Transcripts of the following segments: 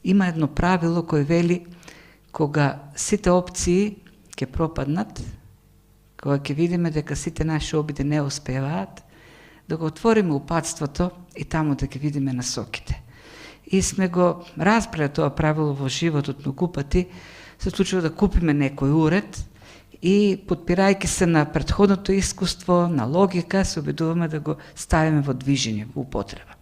има едно правило кој вели кога сите опции ќе пропаднат, кога ќе видиме дека сите наши обиди не успеваат, да го отвориме упатството и таму да ги видиме насоките. И сме го разбрали тоа правило во животот многу пати. Се случува да купиме некој уред и подпирајќи се на претходното искуство, на логика, се обидуваме да го ставиме во движење, во употреба.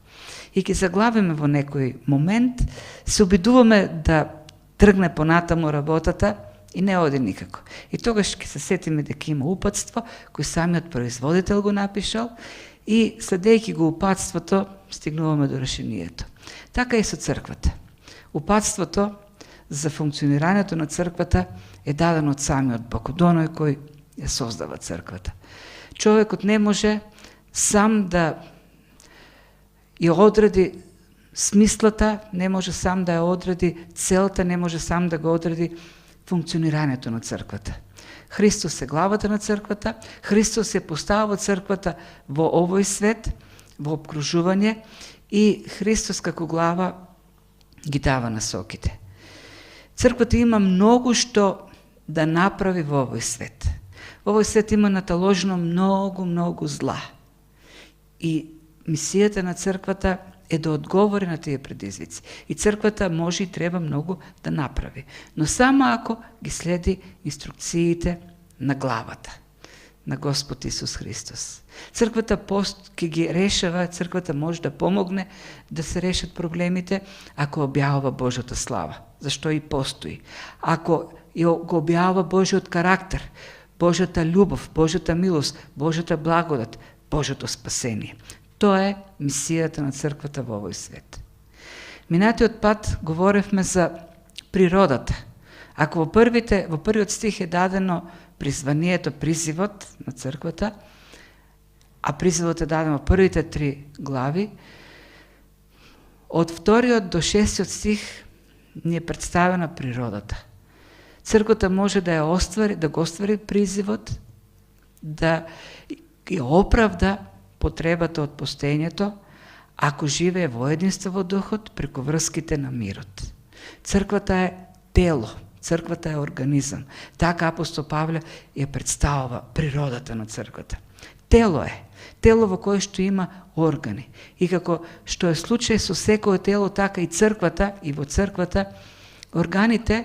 И ќе заглавиме во некој момент, се обидуваме да тргне понатаму работата и не оди никако. И тогаш ќе се сетиме дека има упатство, кој самиот производител го напишал, и следејќи го упатството, стигнуваме до решението. Така и со црквата. Упатството за функционирањето на црквата е дадено од самиот Бог, од оној кој ја создава црквата. Човекот не може сам да ја одреди смислата, не може сам да ја одреди целта, не може сам да го одреди функционирањето на црквата. Христос е главата на црквата, Христос е поставил црквата во овој свет, во обкружување, и Христос како глава ги дава насоките. Црквата има многу што да направи во овој свет. Во овој свет има наталожено многу зла. И мисијата на црквата е да одговори на тие предизвици. И црквата може и треба многу да направи. Но само ако ги следи инструкциите на главата, на Господ Исус Христос. Црквата ќе ги решава, црквата може да помогне да се решат проблемите, ако објавува Божјата слава. Зашто и постои. Ако го објавува Божјиот карактер, Божјата љубов, Божјата милост, Божјата благодат, Божјото спасение. Тоа е мисијата на црквата во овој свет. Минатиот пат говоревме за природата. Ако во првиот стих е дадено призванието, призивот на црквата, а призивот е даден во првите 3 глави, од 2 до 6 стих ни е представена природата. Црквата може да ја оствари, да го оствари призивот, да ја оправда потребата од постоењето, ако живее во единство во духот преку врските на мирот. Црквата е тело, црквата е организам. Така апостол Павле ја представува природата на црквата. Тело е, тело во кое што има органи. И како што е случај со секое тело, така и црквата, и во црквата, органите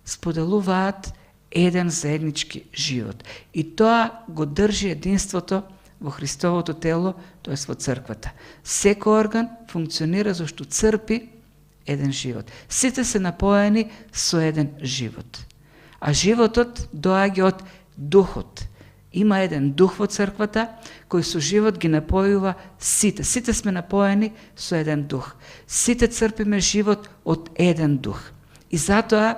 споделуваат еден заеднички живот. И тоа го држи единството во Христовото тело, тоа е во црквата. Секој орган функционира зашто црпи еден живот. Сите се напоени со еден живот. А животот доаѓа од духот. Има еден дух во црквата, кој со живот ги напојува сите. Сите сме напоени со еден дух. Сите црпиме живот од еден дух. И затоа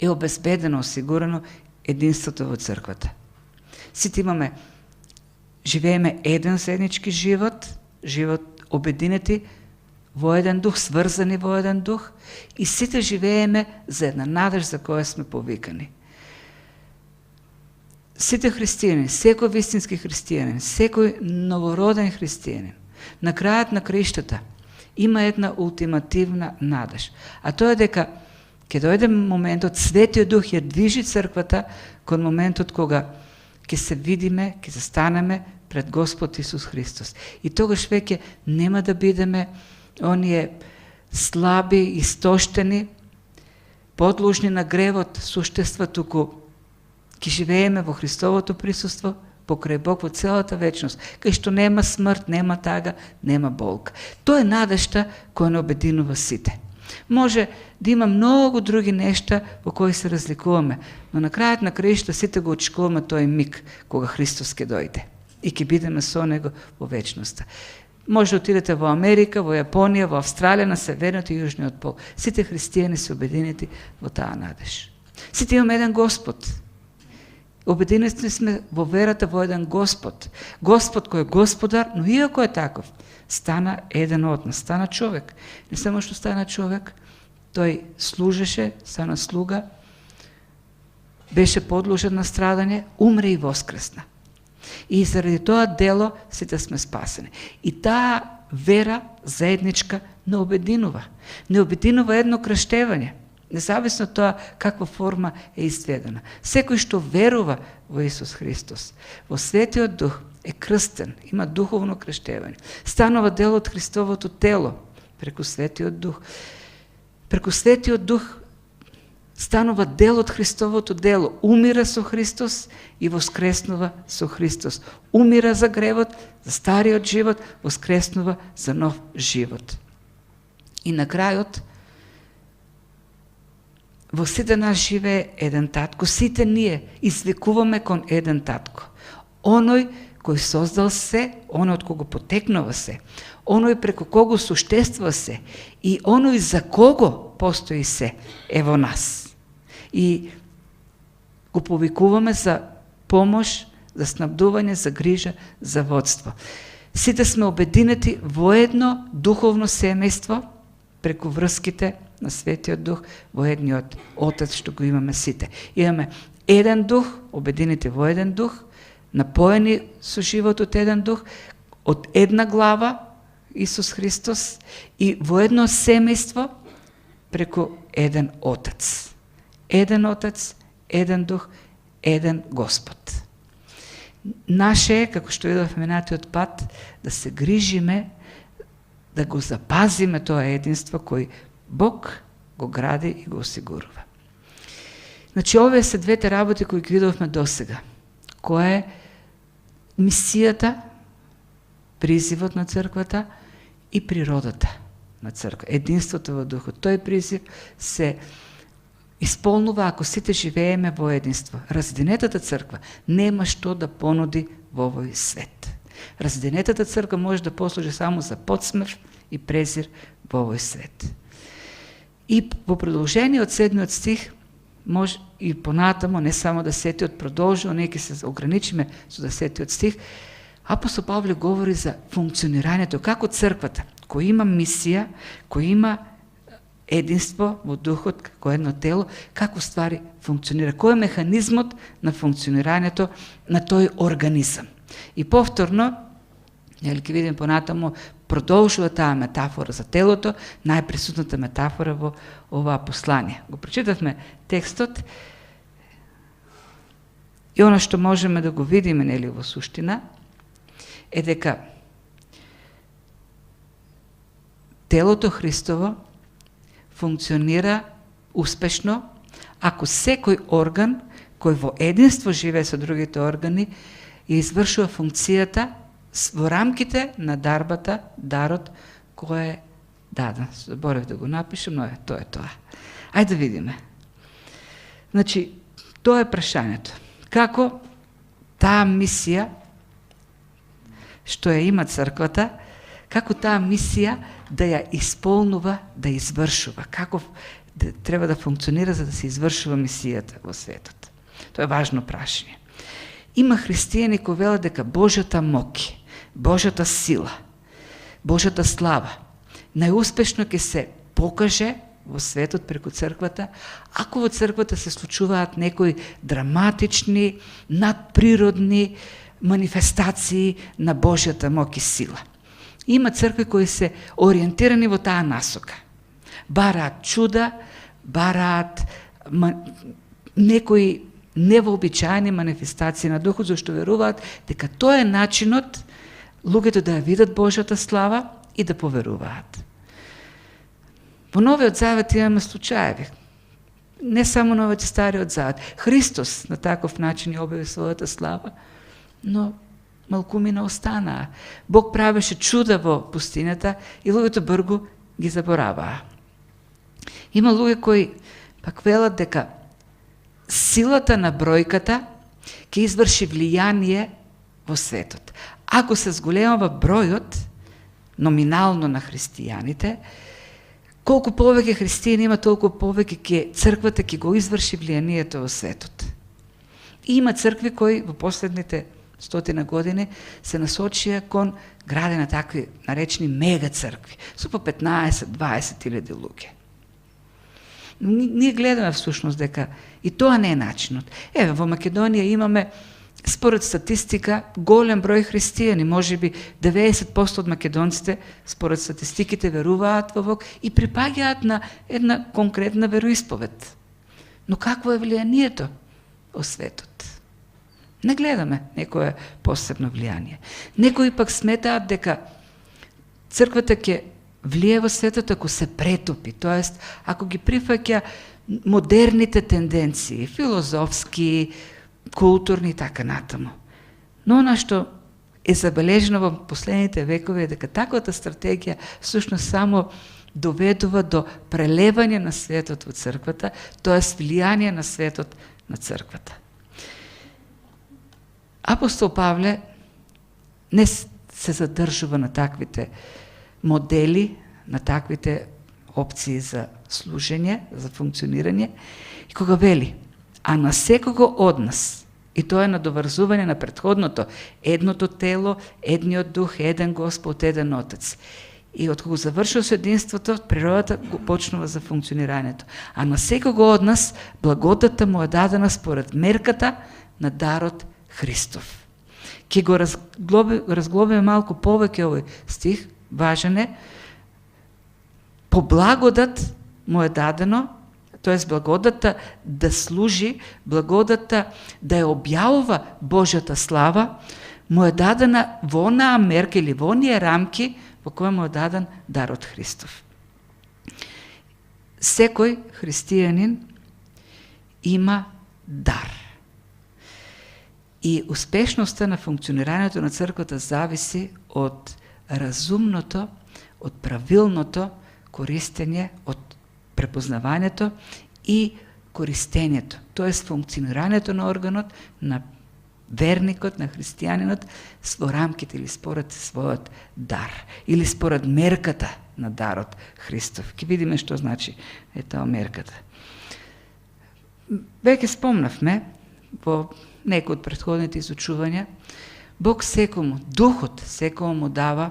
е обезбедено, осигурено единството во црквата. Сите живееме еден заеднички живот обединети во еден дух, сврзани во еден дух, и сите живееме за една надеж за која сме повикани. Сите христијани, секој вистински христијанин, секој новороден христијанин, на крајот на краиштата има една ултимативна надеж, а тоа е дека ќе дојде моментот, Светиот Дух ја движи црквата кон моментот кога ќе се видиме, ќе се станеме пред Господ Исус Христос. И тогаш веќе нема да бидеме оние слаби, истоштени, подложни на гревот суштества, туку ќе живееме во Христовото присуство покрај Бог во целата вечност, кај што нема смрт, нема тага, нема болка. Тоа е надежта која не обединува сите. Може да има многу други нешта во кои се разликуваме, но на крајот на краишта сите го очекуваме тој миг кога Христос ќе дојде и ќе бидеме со Него во вечноста. Може да отидете во Америка, во Јапонија, во Австралија, на северниот и јужниот пол. Сите христијани се обединети во таа надеж. Сите имаме еден Господ. Обединети сме во верата во еден Господ. Господ кој е Господар, но иако е таков, стана еден од нас, стана човек. Не само што стана човек, тој служеше, стана слуга, беше подложен на страдање, умре и воскресна. И заради тоа дело сите сме спасени. И таа вера заедничка не обединува. Не обединува едно крштевање, независно од тоа каква форма е изведена. Секој што верува во Исус Христос, во Светиот Дух, е крстен, има духовно крштевање. Станува дел од Христовото тело преку Светиот Дух. Преку Светиот Дух станува дел од Христовото дело. Умира со Христос и воскреснува со Христос. Умира за гревот, за стариот живот, воскреснува за нов живот. И на крајот, во сите нас живее еден татко. Сите ние извикуваме кон еден татко. Оној кој создал се, оној од кого потекнува се, оној преку кого суштествува се и оној за кого постои се е во нас. И го повикуваме за помош, за снабдување, за грижа, за водство. Сите сме обединети во едно духовно семејство преку врските на Светиот Дух, во едниот Отец што го имаме сите. Имаме еден дух, обединети во еден дух, напоени со живот од еден дух, од една глава, Исус Христос, и во едно семејство преку еден Отец. Еден Отец, еден Дух, еден Господ. Наше е, како што видовме минатиот пат, да се грижиме, да го запазиме тоа единство кој Бог го гради и го осигурува. Значи, овие се двете работи кои ги видовме досега. Која е мисијата, призивот на црквата и природата на црква. Единството во Духот. Тој призив се исполнува ако сите живееме во единство. Разединетата црква нема што да понуди во овој свет. Разединетата црква може да послужи само за подсмев и презир во овој свет. И во продолжение од 7 стих, може и понатамо, не само 10 продолжува, ние ќе се ограничиме со 10 стих, апостол Павле говори за функционирањето, како црквата, кој има мисија, кој има единство во духот, како едно тело, како ствари функционира, кој е механизмот на функционирањето на тој организам. И повторно, ќе видим понатамо, продолжува таа метафора за телото, најприсутната метафора во оваа послание. Го прочитавме текстот и она што можеме да го видиме нели во суштина е дека телото Христово функционира успешно ако секој орган кој во единство живее со другите органи и извршува функцијата во рамките на дарот кој е даден. Заборев да го напишем, но тоа е тоа. Ајде да видиме. Значи, тоа е прашањето. Како таа мисија што ја има црквата, како таа мисија да ја исполнува, да извршува, како треба да функционира за да се извршува мисијата во светот. Тоа е важно прашање. Има христијани кои велат дека Божјата моќ, Божјата сила, Божјата слава најуспешно ќе се покаже во светот преку црквата, ако во црквата се случуваат некои драматични, надприродни манифестации на Божјата моќ и сила. Има цркви кои се ориентирани во таа насока. Бараат чуда, бараат некои невообичаени манифестации на Духот, зашто веруваат дека тоа е начинот луѓето да ја видат Божјата слава и да поверуваат. Во Новиот Завет имаме случаеви. Не само Новиот и Стариот Завет. Христос на таков начин ја објави својата слава, но малкумина останаа. Бог правеше чуда во пустината и луѓето бргу ги забораваа. Има луѓе кои пак велат дека силата на бројката ќе изврши влијание во светот. Ако се зголемува бројот, номинално на христијаните, колку повеќе христијани има, толку повеќе ќе црквата ќе го изврши влијанието во светот. И има цркви кои во последните 100 години се насочија кон граде на такви наречени мега цркви, со по 15-20 илјади луѓе. Ние гледаме всушност дека и тоа не е начинот. Еве, во Македонија имаме според статистика, голем број христијани, можеби 90% од македонците, според статистиките, веруваат во Бог и припаѓаат на една конкретна вероисповед. Но какво е влијанието во светот? Не гледаме некое посебно влијание. Некои пак сметаат дека црквата ќе влие во светот ако се претопи, тоест ако ги прифаќа модерните тенденции, филозофски, културни и така натаму. Но она што е забележено во последните векови е дека таквата стратегија всушност само доведува до прелевање на светот во црквата, тоест влијание на светот на црквата. Апостол Павле не се задржува на таквите модели, на таквите опции за служење, за функционирање, и кога вели: а на секого од нас, и тоа е надоврзување на претходното, едното тело, едниот дух, еден Господ, еден Отец. И од кога завршува со единството, природата го почнува за функционирањето. А на секого од нас благодата му е дадена според мерката на дарот Христов. Ке го разглобиме малку повеќе овој стих, важен е. По благодат му е дадено, тоест благодата да служи, благодата да ја објавува Божјата слава, му е дадена во онаа мерка или во оние рамки во која му е даден дарот Христов. Секој христијанин има дар. И успешноста на функционирањето на црквата зависи од разумното, од правилното користење, од препознавањето и користењето, тоест функционирањето на органот, на верникот, на христијанинот во рамките или според својот дар, или според мерката на дарот Христов. Ке видиме што значи таа мерката. Веќе спомнавме во некои од претходните изучувања, Бог секому, Духот секому му дава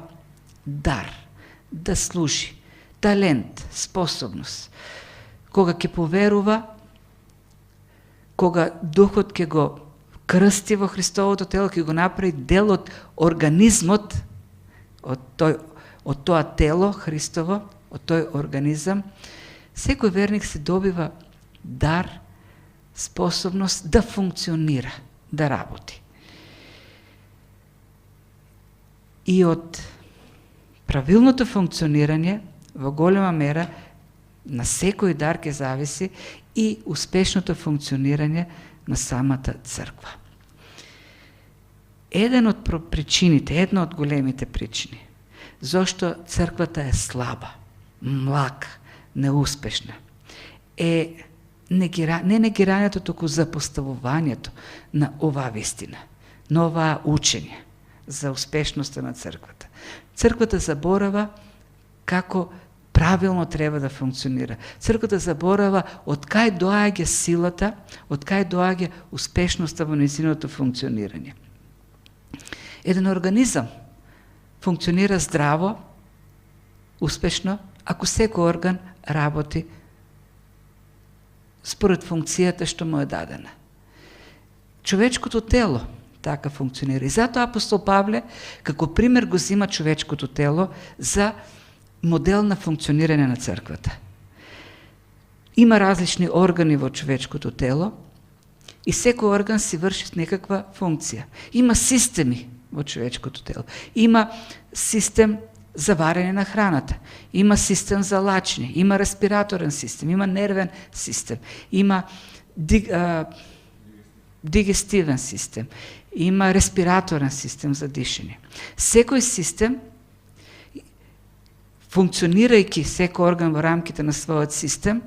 дар, да служи, талент, способност. Кога ќе поверува, кога Духот ќе го крсти во Христовото тело, ќе го направи дел од организмот, од тоа тело Христово, од тој организам, секој верник се добива дар, способност да функционира, да работи. И од правилното функционирање во голема мера на секој дар ќе зависи и успешното функционирање на самата црква. Една од големите причини зошто црквата е слаба, млака, неуспешна, е не негирањето, туку запоставувањето на оваа вистина, на оваа учење за успешноста на црквата. Црквата заборава како правилно треба да функционира. Црквата заборава од кај доаѓа силата, од кај доаѓа успешноста во нејзиното функционирање. Еден организам функционира здраво, успешно, ако секој орган работи според функцијата што му е дадена. Човечкото тело така функционира. И затоа апостол Павле, како пример, го зима човечкото тело за модел на функционирање на црквата. Има различни органи во човечкото тело и секој орган си врши некаква функција. Има системи во човечкото тело. Има систем за варење на храната, има систем за лачење, има респираторен систем, има нервен систем, има дигестивен систем, има респираторен систем за дишење. Секој систем, функционирајќи секој орган во рамките на својот систем,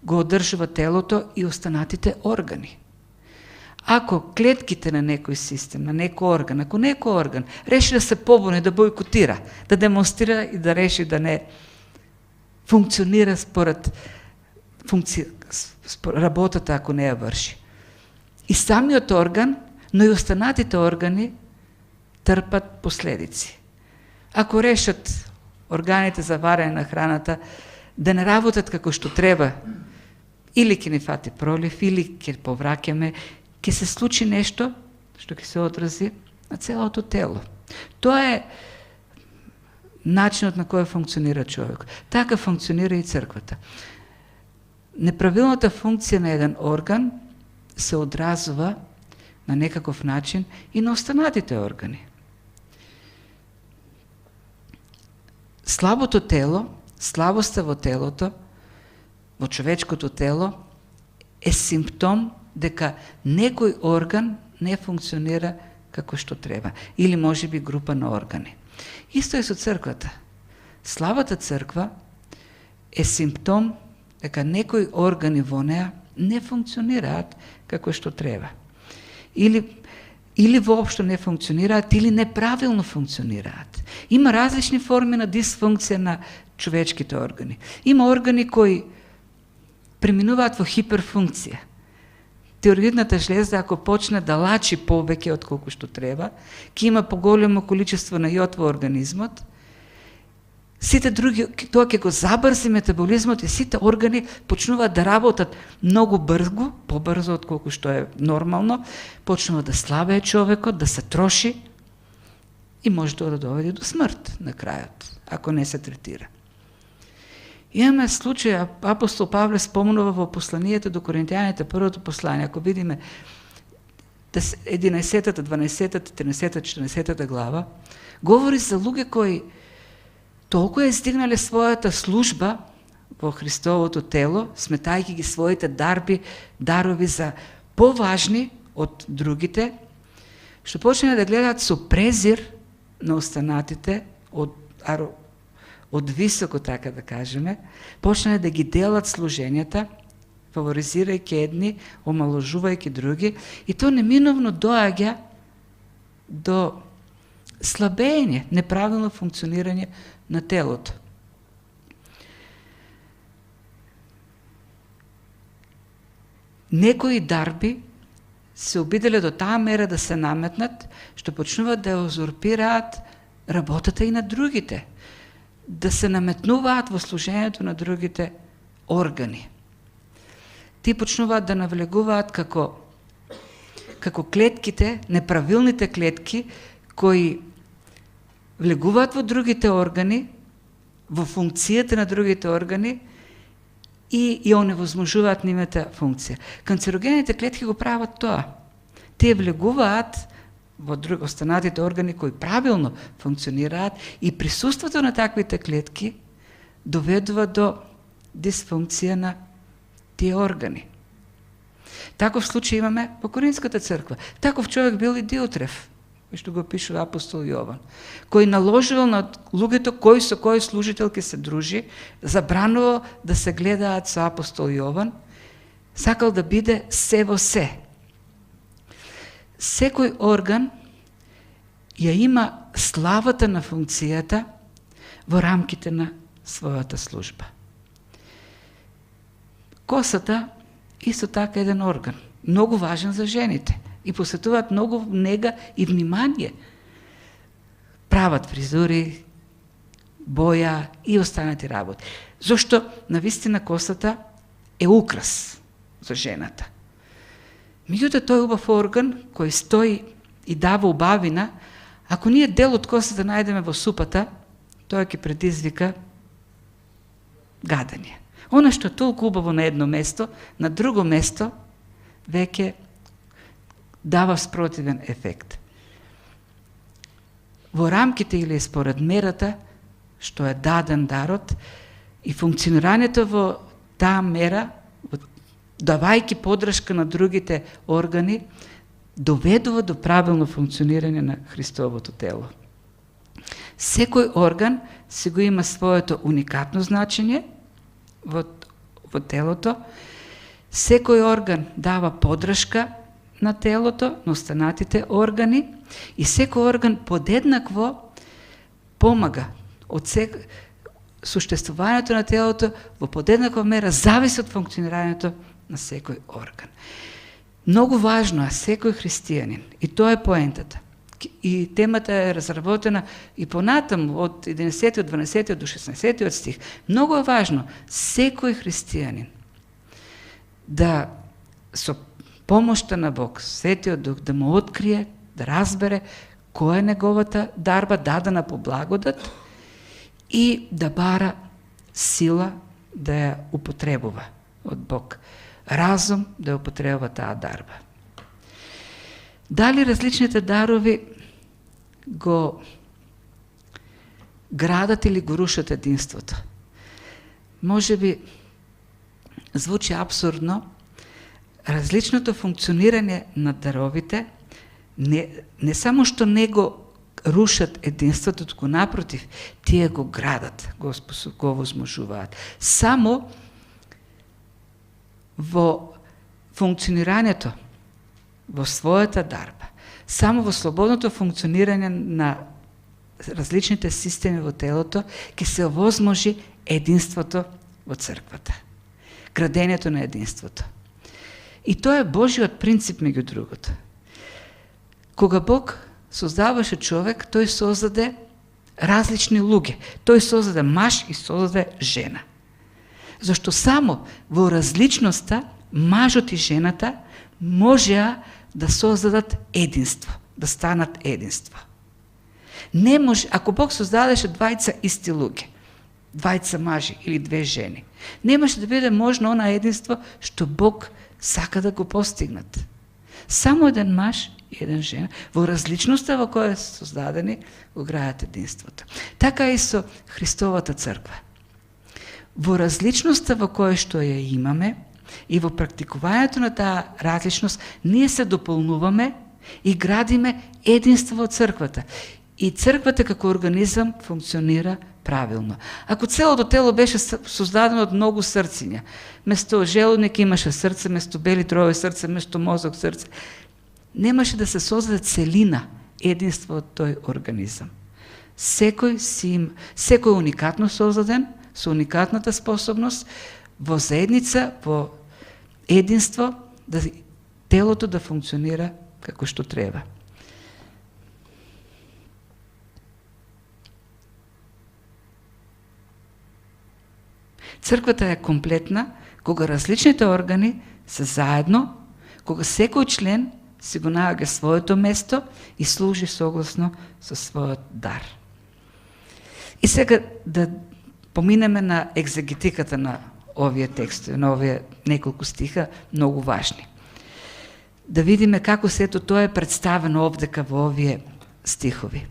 го одржува телото и останатите органи. Ако клетките на некој систем, на некој орган, ако некој орган реши да се побуни, да бойкотира, да демонстрира и да реши да не функционира според работата, ако не ја врши. И самиот орган, но и останатите органи трпат последици. Ако решат органите за варење на храната да не работат како што треба, или ќе ни фати пролив, или ќе повраќаме, ќе се случи нешто што ќе се одрази на целото тело. Тоа е начинот на кој функционира човек. Така функционира и црквата. Неправилната функција на еден орган се одразува на некаков начин и на останатите органи. Слабото тело, слабоста во телото, во човечкото тело, е симптом дека некој орган не функционира како што треба, или можеби група на органи. Исто е со црквата. Слабата црква е симптом дека некои органи во неа не функционираат како што треба. Или воопшто не функционираат, или неправилно функционираат. Има различни форми на дисфункција на човечките органи. Има органи кои преминуваат во хиперфункција. Тиреоидната жлезда, ако почне да лачи повеќе од колку што треба, ќе има поголемо количество на јод во организмот, сите други, тоа ќе го забрзи метаболизмот и сите органи почнуваат да работат многу брзо, побрзо од колку што е нормално, почнува да слабее човекот, да се троши и може да доведе до смрт на крајот, ако не се третира. Имаме случај, апостол Павле спомнува во посланието до Коринтијаните, првото послание, ако видиме 11-та, 12-та, 13-та, 14-та глава, говори за луѓе кои толку е стигнале својата служба во Христовото тело, сметајќи ги своите дарови за поважни од другите, што почнале да гледаат со презир на останатите од високо, така да кажеме, почнале да ги делат служењата, фаворизирајќи едни, омаложувајќи други, и то неминовно доаѓа до слабење, неправилно функционирање на телото. Некои дарби се обиделе до таа мера да се наметнат, што почнуваат да узурпираат работата и на другите, да се наметнуваат во служењето на другите органи. Ти почнуваат да навлегуваат како клетките, неправилните клетки, кои влегуваат во другите органи, во функцијата на другите органи и оневозможуваат нивната функција. Канцерогените клетки го прават тоа. Тие влегуваат во останатите органи кои правилно функционираат и присуството на таквите клетки доведува до дисфункција на тие органи. Таков случај имаме во Коринската црква. Таков човек бил и Диотреф, што го пишува апостол Јован, кој наложувал на луѓето кој со кој служител ќе се дружи, забранувал да се гледаат со апостол Јован, сакал да биде се во се. Секој орган ја има славата на функцијата во рамките на својата служба. Косата исто така еден орган, многу важен за жените и посветуваат многу нега и внимание. Прават фризури, боја и останати работи. Зошто навистина косата е украс за жената. Меѓутоа тој убав орган кој стои и дава убавина, ако ние дел од косата најдеме во супата, тоа ќе предизвика гадење. Она што е толку убаво на едно место, на друго место веќе дава спротивен ефект. Во рамките или според мерата што е даден дарот и функционирањето во таа мера, давајќи подршка на другите органи, доведува до правилно функционирање на Христовото тело. Секој орган си го има своето уникатно значење во телото. Секој орган дава подршка на телото, на останатите органи, и секој орган подеднакво помага од суштествувањето на телото во подеднаква мера зависи од функционирањето на секој орган. Многу важно е секој христијанин, и тоа е поентата. И темата е разработена и понатаму од 11 од 12 до 16 стих. Многу е важно секој христијанин да со помошта на Бог, Светиот Дух, да му открие да разбере која е неговата дарба, дадена по благодат, и да бара сила да ја употребува од Бог. Разум да ја употребува таа дарба. Дали различните дарови го градат или го рушат единството? Може би звучи абсурдно. Различното функционирање на даровите не само што не го рушат единството, туку напротив, тие го градат, го возможуваат. Само во функционирањето, во својата дарба, само во слободното функционирање на различните системи во телото, ќе се овозможи единството во црквата. Градењето на единството. И тоа е Божиот принцип меѓу другото. Кога Бог создаваше човек, тој создаде различни луѓе. Тој создаде маж и создаде жена. Зашто само во различноста мажот и жената можеа да создадат единство, да станат единство. Не може, ако Бог создадеше двајца исти луѓе, двајца мажи или две жени, немаше да биде можно она единство што Бог сака да го постигнат. Само еден маж и еден жена, во различноста во која се создадени, го грајат единството. Така и со Христовата црква. Во различноста во која што ја имаме и во практикувањето на таа различност, ние се дополнуваме и градиме единство во црквата. И црквата како организам функционира правилно. Ако целото тело беше создадено од многу срциња, место желудник имаше срце, место бели тројови срце, место мозок срце, немаше да се создаде целина, единство од тој организам. Секој уникатно создаден, со уникатната способност, во заедница, во единство, да телото да функционира како што треба. Црквата е комплетна кога различните органи се заедно, кога секој член си го наоѓа своето место и служи согласно со својот дар. И сега да поминеме на екзегетиката на овие текстови, на овие неколку стиха, многу важни. Да видиме како сето тоа е представено овдека во овие стихови.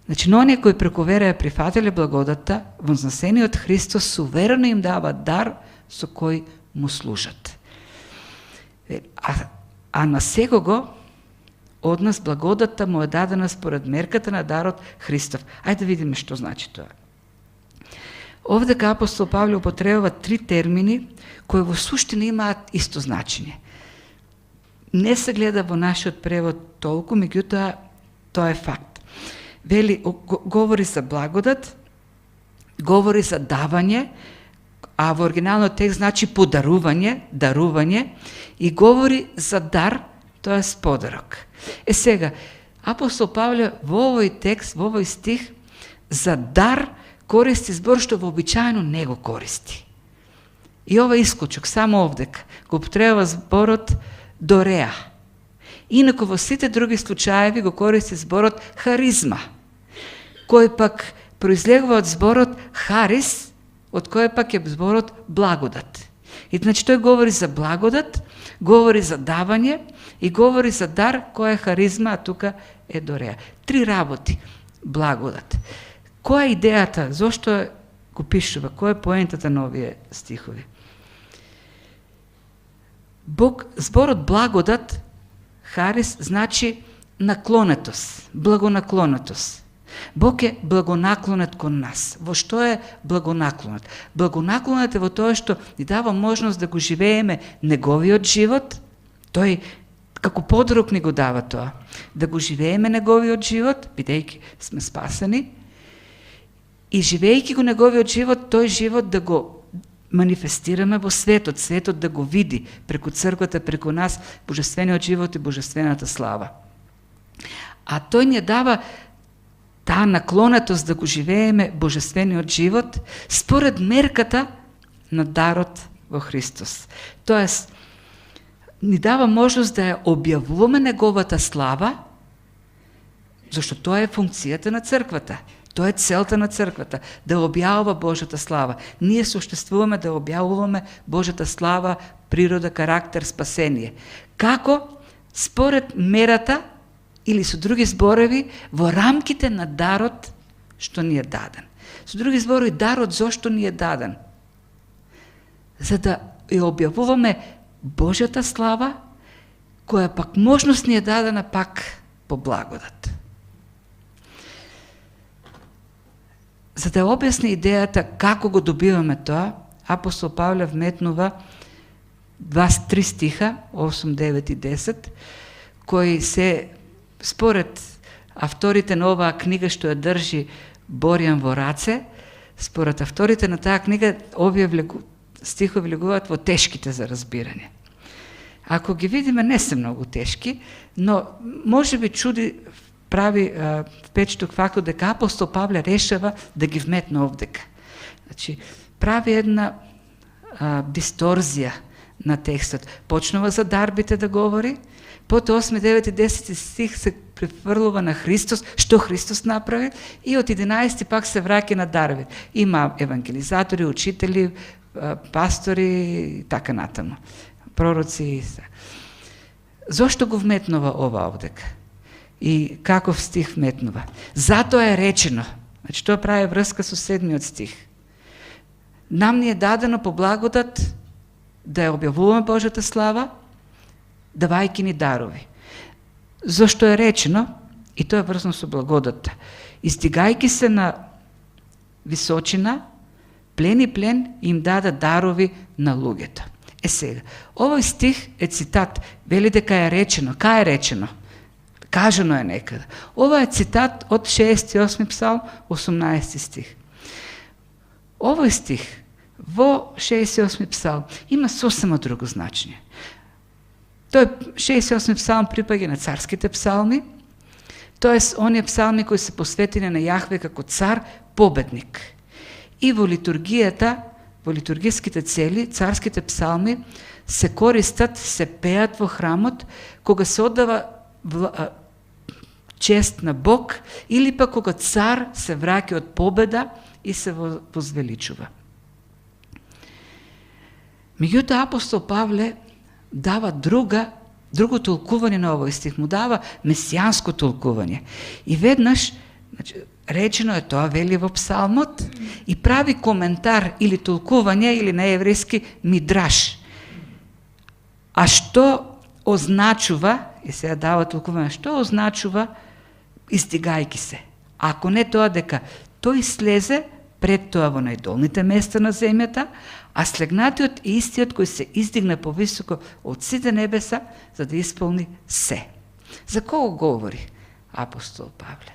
Значи, но оние кои преку вера ја прифатиле благодата, вознесениот Христос суверено им дава дар со кој му служат. А на секого од нас благодата му е дадена според мерката на дарот Христов. Ајде да видиме што значи тоа. Овдека апостол Павле употребува три термини кои во суштина имаат исто значење. Не се гледа во нашиот превод толку, меѓутоа тоа е факт. Вели, говори за благодат, говори за давање, а во оригиналниот текст значи подарување, дарување, и говори за дар, тоа е подарок. Сега, апостол Павле во овој текст, во овој стих, за дар користи збор што вообичаено не го користи. И ова исклучок, само овдека, го употребува зборот дореа. Инаку во сите други случаеви го користи зборот харизма, кој пак произлегува од зборот харис, од кој пак е зборот благодат. И значи тој говори за благодат, говори за давање и говори за дар која е харизма, а тука е дореа. Три работи. Благодат. Која е идејата? Зошто го пишува? Која е поентата на овие стихови? Зборот благодат, харис, значи наклонетост, благонаклонетост. Бог е благонаклонет кон нас. Во што е благонаклонет? Благонаклонет е во тоа што ни дава можност да го живееме неговиот живот. Тој како подарок ни го дава тоа. Да го живееме неговиот живот, бидејќи сме спасени, и живејќи го неговиот живот, тој живот да го манифестираме во светот, светот да го види преку црквата, преку нас, божествениот живот и божествената слава. А тој ни дава таа наклонетост да го живееме божествениот живот според мерката на дарот во Христос. Тоест, ни дава можност да ја објавуваме неговата слава Зашто тоа е функцијата на црквата. Тоа е целта на црквата, да објавува Божјата слава. Ние суштествуваме да објавуваме Божјата слава, природа, карактер, спасение. Како? Според мерата или со други зборови во рамките на дарот што ни е даден. Со други зборови, дарот зошто ни е даден? За да ја објавуваме Божјата слава, која пак можност ни е дадена пак по благодат. За да објасни идејата како го добиваме тоа, апостол Павле вметнува 23 стиха, 8, 9 и 10, кои се, според авторите на оваа книга што ја држи Боријан во раце, според авторите на таа книга, овие стихови влегуваат во тешките за разбирање. Ако ги видиме, не се многу тешки, но може би чуди, прави впечаток фактот дека апостол Павле решава да ги вметне овдека. Значи, прави една дисторзија на текстот. Почнува за дарбите да говори, потоа 8, 9 и 10 стих се префрлува на Христос, што Христос направи, и од 11 пак се враќа на дарбите. Има евангелизатори, учители, пастори и така натаму. Пророци. Зошто го вметнува ова овдека? И каков стих вметнува? Затоа е речено. Значи, тоа прави врска со 7 стих. Нам ни е дадено по благодат да ја објавуваме Божјата слава, давајќи ни дарови. Зошто е речено, и тоа е врзано со благодата, издигајќи се на височина, плен и плен им дада дарови на луѓето. Сега, овој стих е цитат, вели дека е речено. Кај е речено? Кажано е некаде. Ова е цитат од 68 псалм, 18 стих. Овој стих во 68 псалм има сосема друго значење. Тој 68 псалм припаѓа на царските псалми, тоест оние псалми кои се посветени на Јахве како цар, победник. И во литургијата, во литургиските цели, царските псалми се користат, се пеат во храмот, кога се оддава чест на Бог, или пак кога цар се враќа од победа и се возвеличува. Меѓутоа, апостол Павле дава друго толкување на овој стих, му дава месијанско толкување. И веднаш, значи, речено е тоа, вели во псалмот, и прави коментар или толкување, или на еврејски мидраш. А што означува, и сега дава толкување, што означува издигајки се? Ако не тоа дека тој слезе пред тоа во најдолните места на земјата, а слегнатиот е истиот кој се издигна повисоко од сите небеса за да исполни се. За кого говори апостол Павле?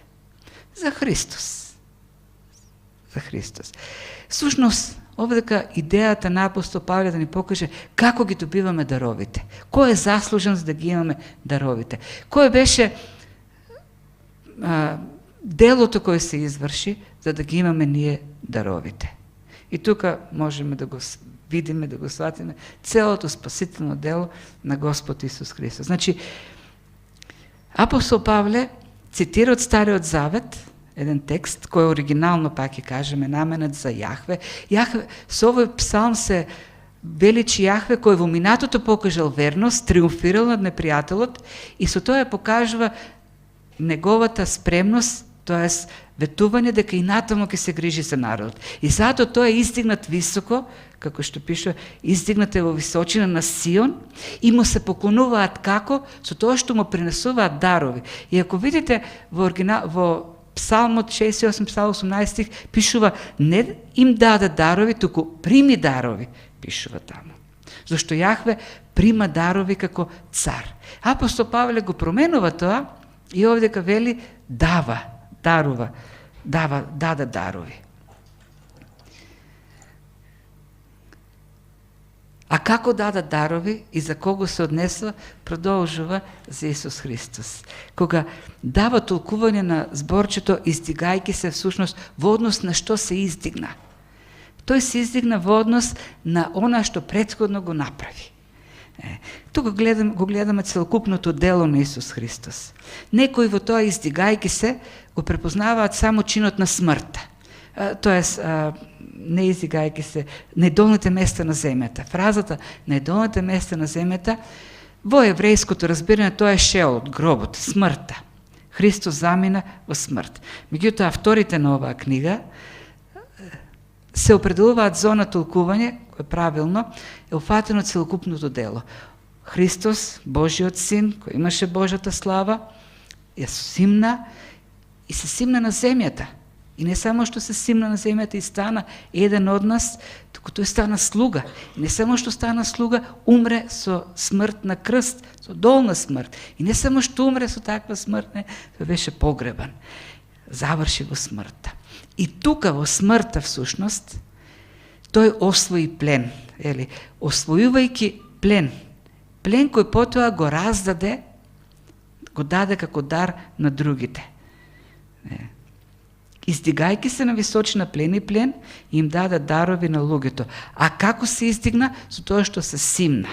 За Христос. За Христос. Всушност, овдека идејата на апостол Павле да ни покаже како ги добиваме даровите. Кој е заслужен за да ги имаме даровите? Кој беше делото кое се изврши за да ги имаме ние даровите? И тука можеме да го видиме, да го сватиме целото спасително дело на Господ Исус Христос. Значи, апостол Павле цитира од Стариот Завет еден текст кој оригинално, пак ќе кажеме, наменет за Јахве. Јахве, со овој псалм се величи Јахве кој во минатото покажал верност, триумфирал над непријателот и со тоа покажува неговата спремност, тоест ветување дека и натаму ќе се грижи за народот. И затоа тој е издигнат високо, како што пише, издигнат е во височина на Сион и му се поклонуваат како? Со тоа што му принесуваат дарови. И ако видите во Псалмот 68, Псалм 18 пишува не им даде дарови, туку прими дарови, пишува таму. Зашто Јахве прима дарови како цар. Апостол Павле го променува тоа и овдека вели даде дарови. А како даде дарови и за кого се однесува, продолжува за Исус Христос. Кога дава толкување на зборчето издигајки се всушност во однос на што се издигна. Тој се издигна во однос на она што претходно го направи. Тука го гледаме целокупното дело на Исус Христос. Некои во тоа издигајки се, го препознаваат само чинот на смртта. Тоест, не издигајки се, најдолните места на земјата. Фразата најдолните места на земјата, во еврејското разбирање, тоа е шеолот, гробот, смртта. Христос замина во смрт. Меѓутоа, авторите на оваа книга се определуваат зона толкување, кој правилно е уфатено целокупното дело. Христос, Божиот Син, кој имаше Божјата слава, ја симна и се симна на земјата. И не само што се симна на земјата и стана еден од нас, туку тој стана слуга. И не само што стана слуга, умре со смрт на крст, со долна смрт. И не само што умре со таква смрт, не, тој беше погребан. Заврши го смртта. И тука во смртта всушност, тој освои плен. Освојувајќи плен кој потоа го раздаде, го даде како дар на другите. Издигајќи се на височина плен и плен, им даде дарови на луѓето. А како се издигна? Со тоа што се симна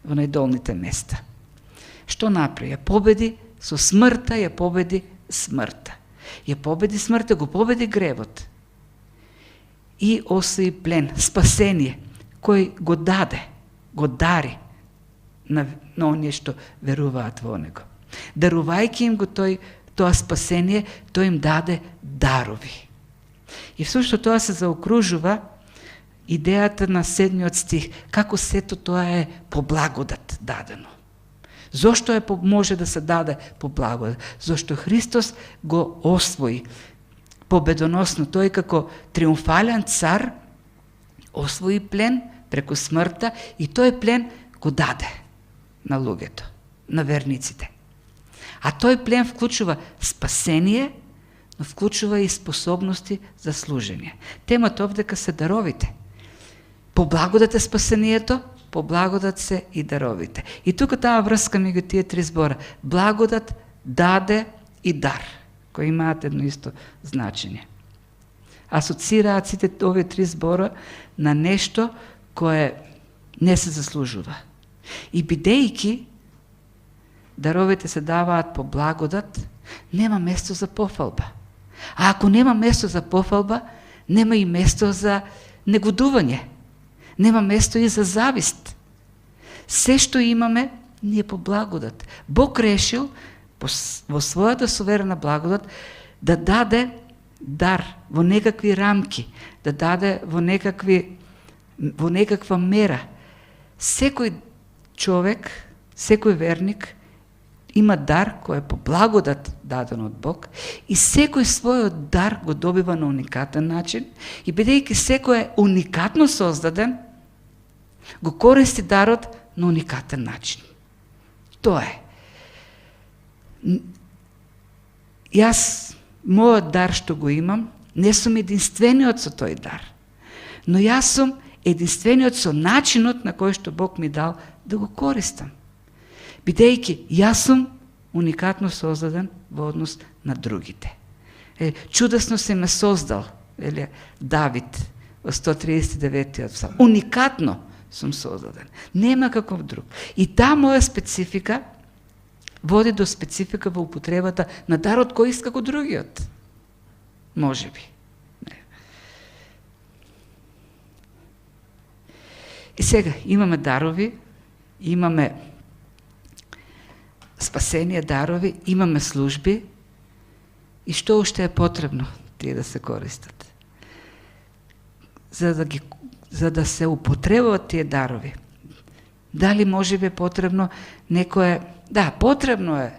во најдолните места. Што направи? Ја победи со смртта, ја победи смртта. Ја победи смртта, го победи гревот. И освои плен, спасение, кој го даде, го дари на оние што веруваат во него. Дарувајќи им го тоа спасение, тој им даде дарови. И всушност тоа се заокружува идејата на 7 стих, како сето тоа е по благодат дадено. Зошто може да се даде по благодат? Зошто Христос го освои победоносно, тој како триумфален цар освои плен преку смртта и тој плен го даде на луѓето, на верниците. А тој плен вклучува спасение, но вклучува и способности за служење. Темата овдека се даровите. По благодат е спасението, по благодат се и даровите. И тука таа врска меѓу тие три збора. Благодат, даде и дар, кои имаат едно исто значење. Асоцираат сите овие три збора на нешто кое не се заслужува. И бидејќи даровите се даваат по благодат, нема место за пофалба. А ако нема место за пофалба, нема и место за негодување. Нема место и за завист. Се што имаме, ние по благодат. Бог решил во својата суверена благодат да даде дар во некакви рамки, да даде во некаква мера. Секој човек, секој верник има дар кој е по благодат даден од Бог и секој својот дар го добива на уникатен начин и бидејќи секој е уникатно создаден, го користи дарот на уникатен начин. Тоа е. Јас, мојот дар што го имам, не сум единствениот со тој дар, но јас сум единствениот со начинот на кој што Бог ми дал да го користам. Бидејќи јас сум уникатно создаден во однос на другите. Чудесно се ме создал, Давид во 139 псалм. Уникатно сум создаден. Нема каков друг. И таа моја специфика води до специфика во употребата на дарот кој иска како другиот. Може би. И сега имаме дарови, имаме спасение дарови, имаме служби и што уште е потребно тие да се користат. За да се употребуваат тие дарови. Дали може би е потребно некое... Да, потребно е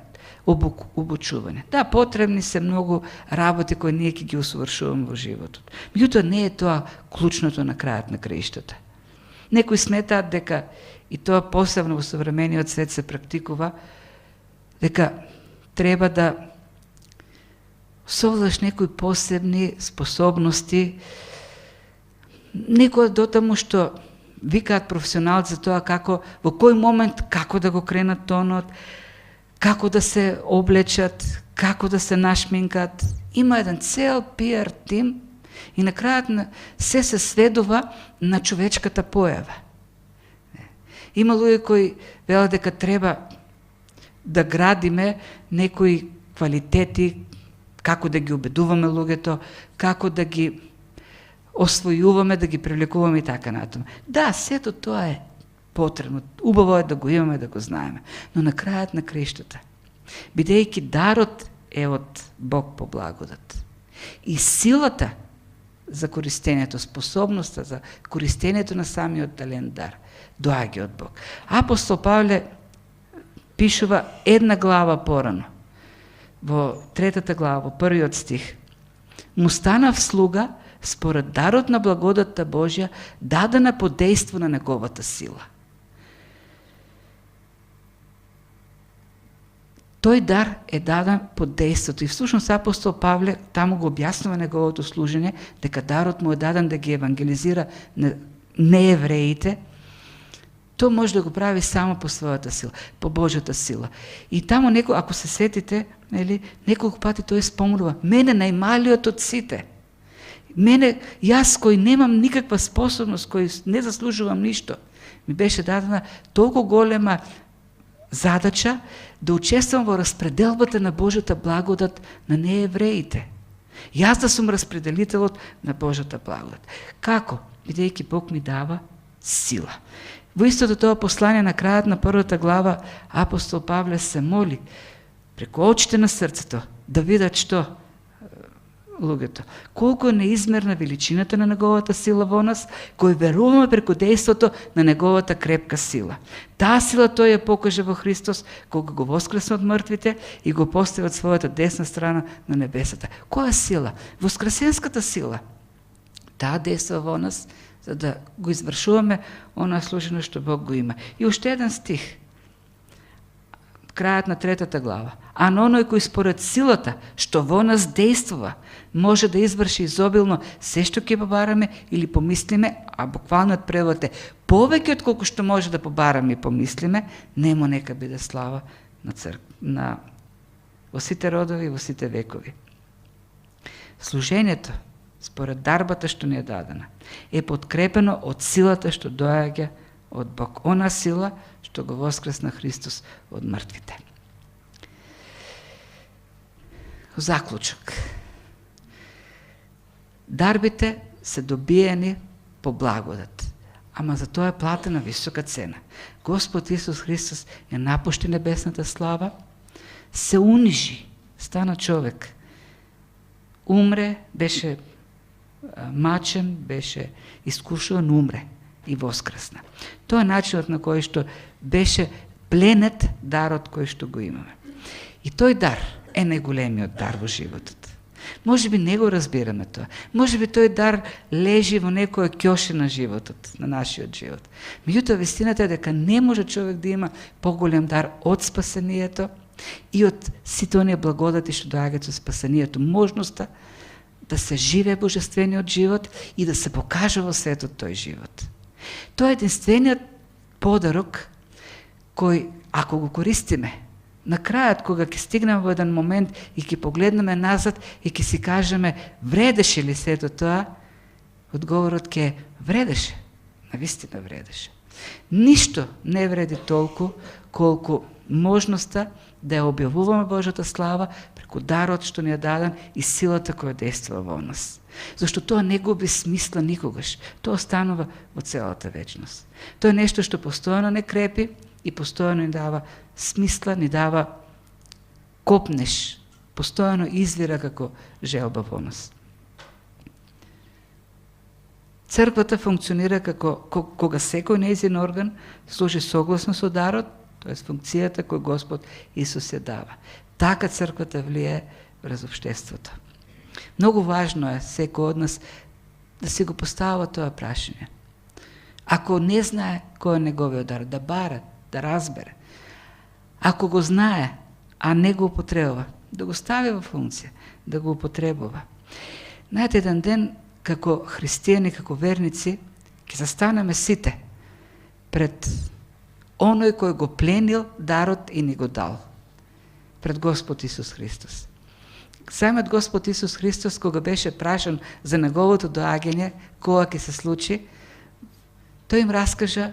обучување. Да, потребни се многу работи кои ние ќе ги усовршуваме во животот. Меѓутоа не е тоа клучното на крајот на краиштата. Некои сметаат дека, и тоа посебно во современиот свет се практикува, дека треба да создаш некои посебни способности, некој дотаму што викаат професионалци за тоа како, во кој момент, како да го кренат тонот, како да се облечат, како да се нашминкат. Има еден цел PR тим и на крајот се сведува на човечката појава. Има луѓе кои велат дека треба да градиме некои квалитети, како да ги убедуваме луѓето, како да ги освојуваме, да ги привлекуваме и така натаму. Да, сето тоа е потребно. Убаво е да го имаме, да го знаеме. Но на крајот на краиштата, бидејќи дарот е од Бог по благодат и силата за користењето, способноста за користењето на самиот талент дар доаѓа од Бог. Апостол Павле пишува една глава порано, во 3 глава, во 1 стих. Му станав слуга според дарот на благодатта Божја, дадена по дејство на неговата сила. Тој дар е даден по дејството и всушност апостол Павле таму го објаснува неговото служење, дека дарот му е даден да ги евангелизира неевреите. Тоа може да го прави само по својата сила, по Божјата сила. И таму ако се сетите, неколку пати тој спомнува, мене најмалиот од сите. Мене, јас кој немам никаква способност, кој не заслужувам ништо, ми беше дадена толку голема задача да учествам во распределбата на Божјата благодат на неевреите. Јас да сум распределителот на Божјата благодат. Како? Бидејќи Бог ми дава сила. Во истото тоа послание на крајот на 1 глава апостол Павле се моли преку очите на срцето да видат што луѓето. Колку е неизмерна величината на неговата сила во нас, кој веруваме преку дејството на неговата крепка сила. Таа сила тој ја покаже во Христос, кога го воскресна од мртвите и го постави од својата десна страна на небесата. Која сила? Воскресенската сила. Таа действа во нас, за да го извршуваме она служено што Бог го има. И уште еден стих, крајот на 3 глава. А на оној кој според силата што во нас действува, може да изврши изобилно се што ќе побараме или помислиме, а буквалниот превод е повеќе од колку што може да побараме и помислиме, нему нека биде слава на во сите родови и во сите векови. Служењето според дарбата што ни е дадена е подкрепено од силата што доаѓа од Бог. Она сила што го воскресна Христос од мртвите. Заклучок. Дарбите се добиени по благодат, ама за тоа е платена висока цена. Господ Исус Христос ја напушти небесната слава, се унижи, стана човек, умре, беше мачен, беше искушуван, умре и воскресна. Тоа е начинот на кој што беше пленет дарот кој што го имаме. И тој дар е најголемиот дар во животот. Може би не го разбираме тоа. Може би тој дар лежи во некоја ќоша на животот, на нашиот живот. Меѓутоа, вистината е дека не може човек да има поголем дар од спасението и од сите оние благодати што доаѓаат со спасението, можноста да се живее божествениот живот и да се покаже во светот тој живот. Тоа е единствениот подарок кој, ако го користиме, на крајот, кога ќе стигнеме во еден момент и ќе погледнеме назад и ќе си кажеме вредеше ли сето тоа, одговорот ќе вредеше, навистина вредеше. Ништо не вреди толку колку можноста да ја објавуваме Божјата слава преку дарот што ни е даден и силата која действува во нас. Зашто тоа не губи смисла никогаш. Тоа останува во целата вечност. Тоа е нешто што постојано не крепи и постојано ни дава смисла, ни дава копнеш, постојано извира како желба во нас. Црквата функционира како кога секој нејзин орган служи согласно со дарот, тоа е функцијата кој Господ Исус ја дава. Така црквата влие врз општеството. Многу важно е секој од нас да си го поставува тоа прашање. Ако не знае кој е неговиот дар, да бара, да разбере. Ако го знае, а не го употребува, да го стави во функција, да го употребува. Знаете, еден ден, како христијани, како верници, ќе застанеме сите пред оној кој го пленил дарот и ни го дал. Пред Господ Исус Христос. Самиот Господ Исус Христос, кога беше прашан за неговото доаѓање, кога ќе се случи, тој им раскажа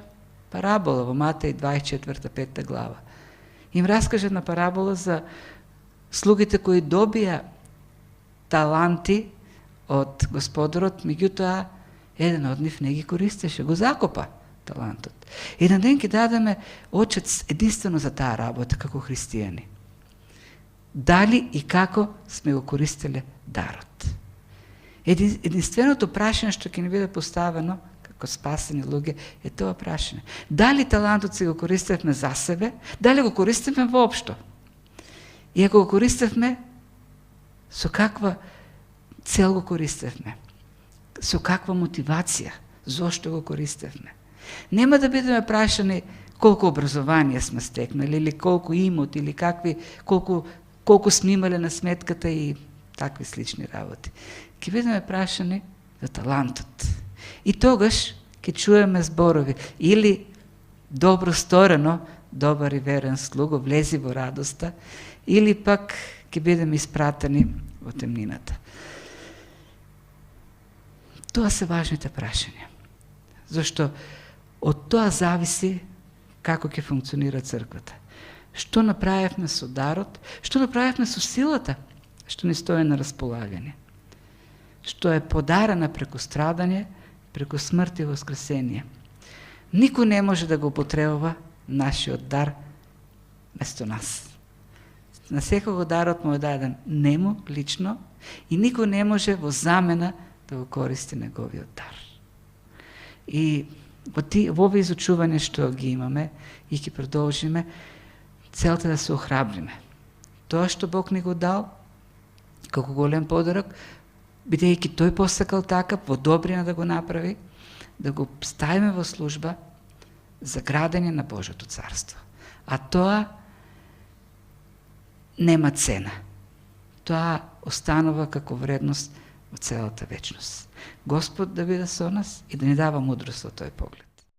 парабола во Матеј 24-5 глава. Им раскаже една парабола за слугите кои добија таланти од Господарот, меѓутоа еден од нив не ги користеше, го закопа талантот. Еден ден ќе дадеме очец единствено за таа работа како христијани. Дали и како сме го користеле дарот? Единственото прашање што ќе ни биде поставено како спасени луѓе е тоа прашање. Дали талантот си го користевме за себе, дали го користевме воопшто? И ако го користевме, со каква цел го користевме? Со каква мотивација? Зошто го користевме? Нема да бидеме прашани колку образование сме стекнали, или колку имот, или колку сме имале на сметката и такви слични работи. Ќе бидеме прашани за талантот. И тогаш ќе чуеме зборови или добро сторено, добар и верен слуго, влези во радоста, или пак ќе бидеме испратени во темнината. Тоа се важните прашања. Зашто од тоа зависи како ќе функционира црквата. Што направивме со дарот, што направивме со силата, што ни стои на располагање. Што е подарена преку страдање, преку смрт и воскресение. Никој не може да го употребува нашиот дар место нас. На секого дарот му е даден нему лично и никој не може во замена да го користи неговиот дар. И во овие изучување што ги имаме и ќе продолжиме, целта да се охрабриме. Тоа што Бог ни го дал, како голем подарок, бидејќи тој посакал така, во добрина да го направи, да го ставиме во служба за градење на Божјото царство. А тоа нема цена. Тоа останува како вредност во целата вечност. Господ да биде со нас и да ни дава мудрост во тој поглед.